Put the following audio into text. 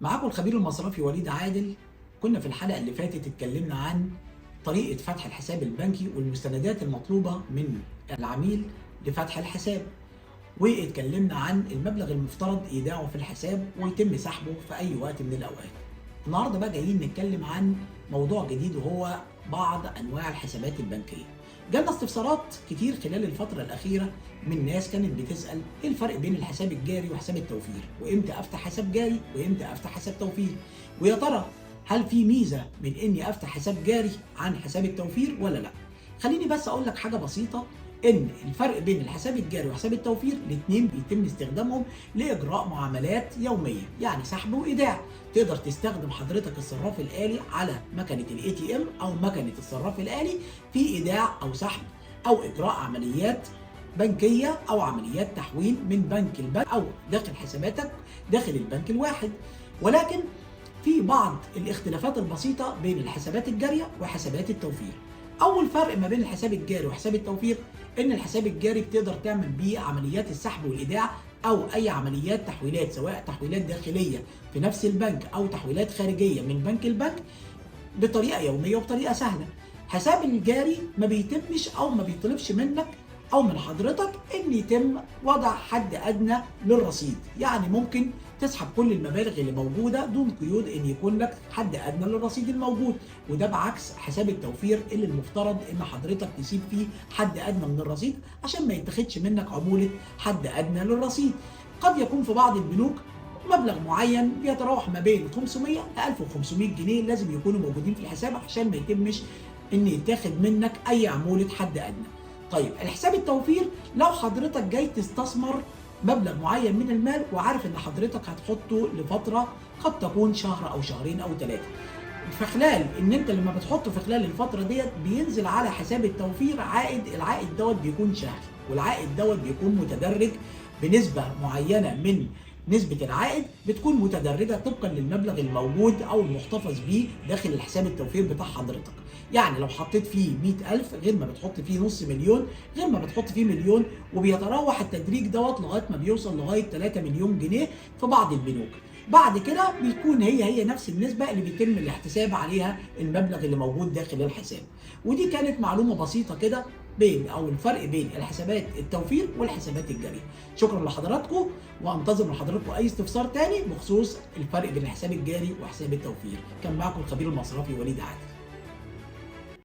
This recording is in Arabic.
معاكم الخبير المصرفي وليد عادل. كنا في الحلقة اللي فاتت اتكلمنا عن طريقة فتح الحساب البنكي والمستندات المطلوبة من العميل لفتح الحساب، واتكلمنا عن المبلغ المفترض ايداعه في الحساب ويتم سحبه في اي وقت من الاوقات. النهارده بقى جايين نتكلم عن موضوع جديد وهو بعض انواع الحسابات البنكيه. جالنا استفسارات كتير خلال الفتره الاخيره من ناس كانت بتسال ايه الفرق بين الحساب الجاري وحساب التوفير، وامتى افتح حساب جاري وامتى افتح حساب توفير، ويا ترى هل في ميزه من اني افتح حساب جاري عن حساب التوفير ولا لا. خليني بس اقول لك حاجه بسيطه، ان الفرق بين الحساب الجاري وحساب التوفير الاثنين بيتم استخدامهم لاجراء معاملات يوميه، يعني سحب وايداع. تقدر تستخدم حضرتك الصراف الالي على مكنه الاي تي ام او مكنه الصراف الالي في ايداع او سحب او اجراء عمليات بنكيه او عمليات تحويل من بنك لبنك او داخل حساباتك داخل البنك الواحد. ولكن في بعض الاختلافات البسيطه بين الحسابات الجاريه وحسابات التوفير. اول فرق ما بين الحساب الجاري وحساب التوفير ان الحساب الجاري بتقدر تعمل بيه عمليات السحب والايداع او اي عمليات تحويلات، سواء تحويلات داخليه في نفس البنك او تحويلات خارجيه من بنك لبنك بطريقه يوميه وبطريقه سهله. حساب الجاري ما بيتمش او ما بيطلبش منك او من حضرتك ان يتم وضع حد ادنى للرصيد، يعني ممكن تسحب كل المبالغ اللي موجوده دون قيود ان يكون لك حد ادنى للرصيد الموجود. وده بعكس حساب التوفير اللي المفترض ان حضرتك تسيب فيه حد ادنى من الرصيد عشان ما يتاخدش منك عموله حد ادنى للرصيد. قد يكون في بعض البنوك مبلغ معين بيتراوح ما بين 500 ل 1500 جنيه لازم يكونوا موجودين في الحساب عشان ما يتمش ان يتاخد منك اي عموله حد ادنى. طيب الحساب التوفير لو حضرتك جاي تستثمر مبلغ معين من المال وعارف ان حضرتك هتحطه لفتره قد تكون شهر او شهرين او ثلاثه، فخلال ان انت لما بتحطه في خلال الفتره ديت بينزل على حساب التوفير عائد، العائد دوت بيكون شهري، والعائد دوت بيكون متدرج بنسبه معينه من نسبة العائد بتكون متدرجة طبقا للمبلغ الموجود أو المحتفظ بيه داخل الحساب التوفير بتاع حضرتك. يعني لو حطيت فيه 100,000 غير ما بتحط فيه نص مليون غير ما بتحط فيه مليون، وبيتراوح التدريج دوت لغاية ما بيوصل لغاية 3 مليون جنيه في بعض البنوك. بعد كده بيكون هي نفس النسبة اللي بيتم الاحتساب عليها المبلغ اللي موجود داخل الحساب. ودي كانت معلومة بسيطة كده بين او الفرق بين الحسابات التوفير والحسابات الجاريه. شكرا لحضراتكم، وانتظر من حضراتكم اي استفسار تاني بخصوص الفرق بين الحساب الجاري وحساب التوفير. كان معكم الخبير المصرفي وليد عادل.